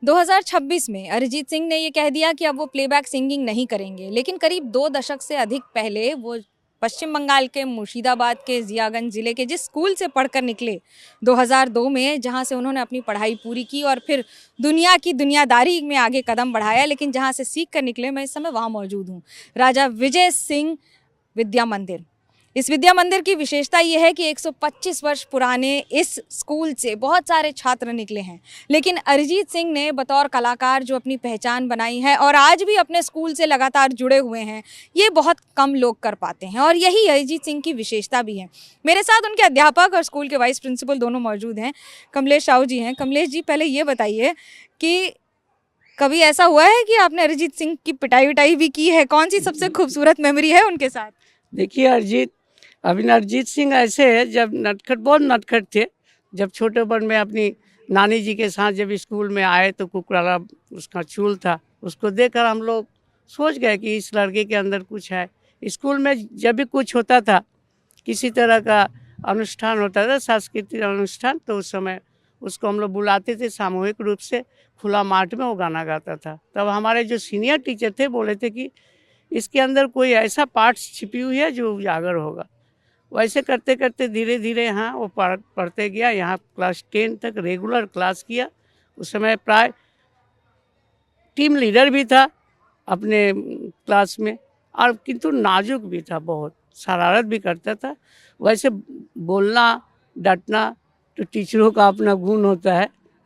2026 में अरिजीत सिंह ने ये कह दिया कि अब वो प्लेबैक सिंगिंग नहीं करेंगे, लेकिन करीब 2 दशक से अधिक पहले वो पश्चिम बंगाल के मुर्शिदाबाद के जियागंज जिले के जिस स्कूल से पढ़कर निकले 2002 में, जहां से उन्होंने अपनी पढ़ाई पूरी की और फिर दुनिया की दुनियादारी में आगे कदम बढ़ाया, लेकिन जहां से सीख कर निकले, मैं इस समय वहां मौजूद हूँ, राजा विजय सिंह विद्या मंदिर। इस विद्या मंदिर की विशेषता ये है कि 125 वर्ष पुराने इस स्कूल से बहुत सारे छात्र निकले हैं, लेकिन अरिजीत सिंह ने बतौर कलाकार जो अपनी पहचान बनाई है और आज भी अपने स्कूल से लगातार जुड़े हुए हैं, ये बहुत कम लोग कर पाते हैं और यही अरिजीत सिंह की विशेषता भी है। मेरे साथ उनके अध्यापक और स्कूल के वाइस प्रिंसिपल दोनों मौजूद हैं। कमलेश साहू जी हैं। कमलेश जी, पहले ये बताइए कि कभी ऐसा हुआ है कि आपने अरिजीत सिंह की पिटाई विटाई भी की है? कौन सी सबसे खूबसूरत मेमोरी है उनके साथ? देखिए, अरिजीत सिंह ऐसे है, जब बहुत नटखट थे। जब छोटे पन में अपनी नानी जी के साथ जब स्कूल में आए तो कुकराला उसका चूल था, उसको देखकर हम लोग सोच गए कि इस लड़के के अंदर कुछ है। स्कूल में जब भी कुछ होता था, किसी तरह का अनुष्ठान होता था, सांस्कृतिक अनुष्ठान, तो उस समय उसको हम लोग बुलाते थे सामूहिक रूप से, खुला माठ में वो गाना गाता था। तब हमारे जो सीनियर टीचर थे बोले थे कि इसके अंदर कोई ऐसा पार्ट छिपी हुई है जो उजागर होगा। वैसे करते करते धीरे धीरे यहाँ वो पढ़ते गया। यहाँ क्लास 10 तक रेगुलर क्लास किया। उस समय प्राय टीम लीडर भी था अपने क्लास में, और किंतु नाजुक भी था, बहुत शरारत भी करता था। वैसे बोलना डटना तो टीचरों का अपना गुण होता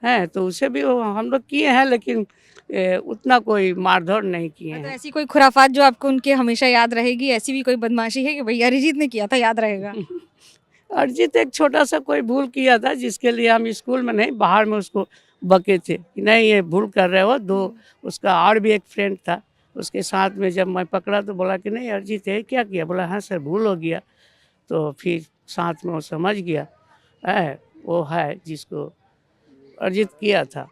है, तो उसे भी हम लोग किए हैं, लेकिन उतना कोई मारधोर नहीं किए हैं। तो ऐसी कोई खुराफात जो आपको उनके हमेशा याद रहेगी, ऐसी भी कोई बदमाशी है कि भैया अरिजीत ने किया था, याद रहेगा? अरिजीत एक छोटा सा कोई भूल किया था, जिसके लिए हम स्कूल में नहीं बाहर में उसको बके थे कि नहीं ये भूल कर रहे हो। उसका और भी एक फ्रेंड था, उसके साथ में जब मैं पकड़ा तो बोला कि नहीं अरिजीत है क्या किया। बोला हाँ सर भूल हो गया। तो फिर साथ में वो समझ गया है वो है जिसको अरिजीत किया था।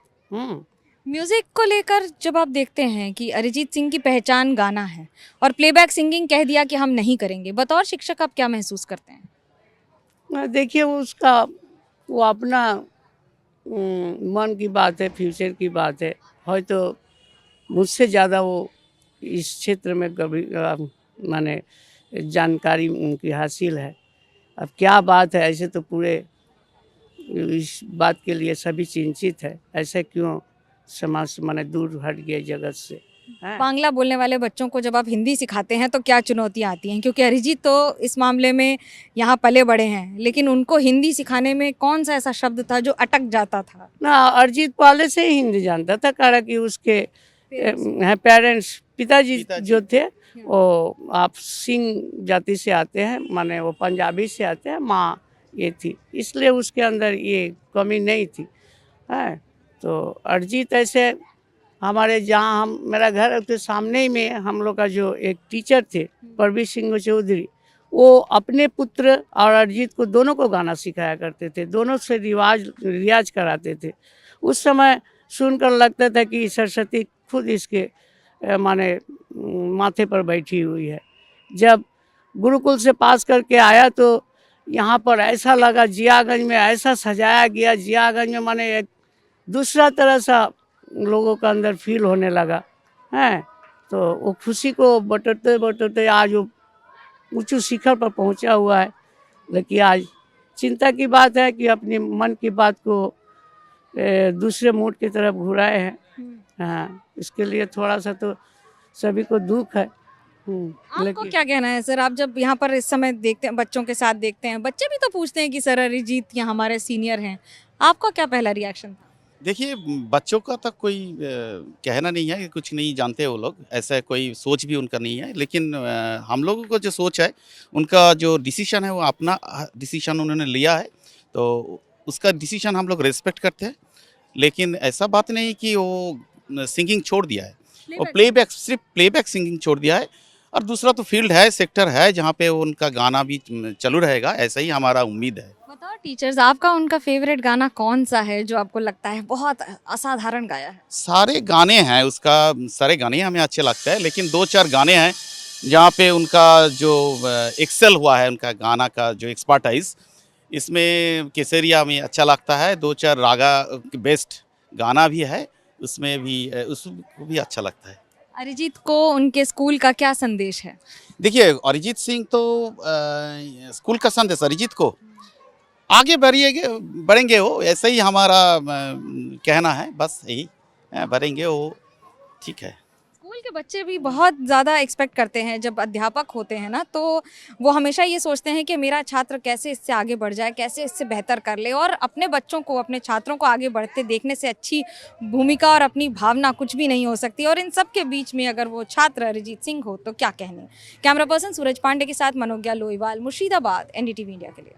म्यूजिक को लेकर जब आप देखते हैं कि अरिजीत सिंह की पहचान गाना है और प्लेबैक सिंगिंग कह दिया कि हम नहीं करेंगे, बतौर शिक्षक आप क्या महसूस करते हैं? देखिए, वो अपना मन की बात है, फ्यूचर की बात है तो मुझसे ज़्यादा वो इस क्षेत्र में कभी माने जानकारी उनकी हासिल है। अब क्या बात है, ऐसे तो पूरे इस बात के लिए सभी चिंतित है, ऐसे क्यों समाज से माने दूर हट गए जगत से। बांग्ला बोलने वाले बच्चों को जब आप हिंदी सिखाते हैं तो क्या चुनौतियां आती हैं? क्योंकि अरिजीत तो इस मामले में यहाँ पले बड़े हैं, लेकिन उनको हिंदी सिखाने में कौन सा ऐसा शब्द था जो अटक जाता था? ना, अरिजीत पहले से ही हिंदी जानता था, कारण कि उसके पेरेंट्स पिताजी जो थे वो आप सिंह जाति से आते हैं, माने वो पंजाबी से आते हैं, माँ ये थी, इसलिए उसके अंदर ये कमी नहीं थी। है तो अरिजीत ऐसे हमारे जहाँ हम मेरा घर के सामने ही में हम लोग का जो एक टीचर थे परवीर सिंह चौधरी, वो अपने पुत्र और अरिजीत को दोनों को गाना सिखाया करते थे, दोनों से रियाज कराते थे। उस समय सुनकर लगता था कि सरस्वती खुद इसके माने माथे पर बैठी हुई है। जब गुरुकुल से पास करके आया तो यहाँ पर ऐसा लगा, जियागंज में ऐसा सजाया गया, जियागंज में माने एक दूसरा तरह सा लोगों का अंदर फील होने लगा है। तो वो खुशी को बटोरते बटोरते आज वो ऊंचे शिखर पर पहुंचा हुआ है। लेकिन आज चिंता की बात है कि अपनी मन की बात को दूसरे मूड की तरफ घुराए हैं। हाँ, इसके लिए थोड़ा सा तो सभी को दुख है। आपको क्या कहना है सर? आप जब यहाँ पर इस समय देखते हैं, बच्चों के साथ देखते हैं, बच्चे भी तो पूछते हैं कि सर अरिजीत यहाँ हमारे सीनियर हैं, आपका क्या पहला रिएक्शन था? देखिए, बच्चों का तो कोई कहना नहीं है, कुछ नहीं जानते वो लोग, ऐसा कोई सोच भी उनका नहीं है। लेकिन हम लोगों को जो सोच है, उनका जो डिसीजन है वो अपना डिसीजन उन्होंने लिया है, तो उसका डिसीजन हम लोग रिस्पेक्ट करते हैं। लेकिन ऐसा बात नहीं कि वो सिंगिंग छोड़ दिया है, वो सिर्फ प्लेबैक सिंगिंग छोड़ दिया है। और दूसरा तो फील्ड है, सेक्टर है जहाँ पे उनका गाना भी चालू रहेगा, ऐसा ही हमारा उम्मीद है। बताओ टीचर्स, आपका उनका फेवरेट गाना कौन सा है जो आपको लगता है बहुत असाधारण गाया है? सारे गाने हैं उसका, सारे गाने हमें अच्छे लगते हैं, लेकिन 2-4 गाने हैं जहाँ पे उनका जो एक्सेल हुआ है, उनका गाना का जो एक्सपर्टाइज, इसमें केसरिया में अच्छा लगता है। 2-4 रागा बेस्ट गाना भी है, उसमें भी उसको भी अच्छा लगता है। अरिजीत को उनके स्कूल का क्या संदेश है? देखिए अरिजीत सिंह तो स्कूल का संदेश अरिजीत को आगे बढ़ेंगे वो, ऐसे ही हमारा कहना है, बस यही बढ़ेंगे वो, ठीक है। स्कूल के बच्चे भी बहुत ज़्यादा एक्सपेक्ट करते हैं जब अध्यापक होते हैं ना, तो वो हमेशा ये सोचते हैं कि मेरा छात्र कैसे इससे आगे बढ़ जाए, कैसे इससे बेहतर कर ले, और अपने बच्चों को, अपने छात्रों को आगे बढ़ते देखने से अच्छी भूमिका और अपनी भावना कुछ भी नहीं हो सकती। और इन सब के बीच में अगर वो छात्र अरिजीत सिंह हो तो क्या कहने। कैमरा पर्सन सूरज पांडे के साथ मनोज्ञा लोईवाल, मुर्शिदाबाद, NDTV इंडिया के लिए।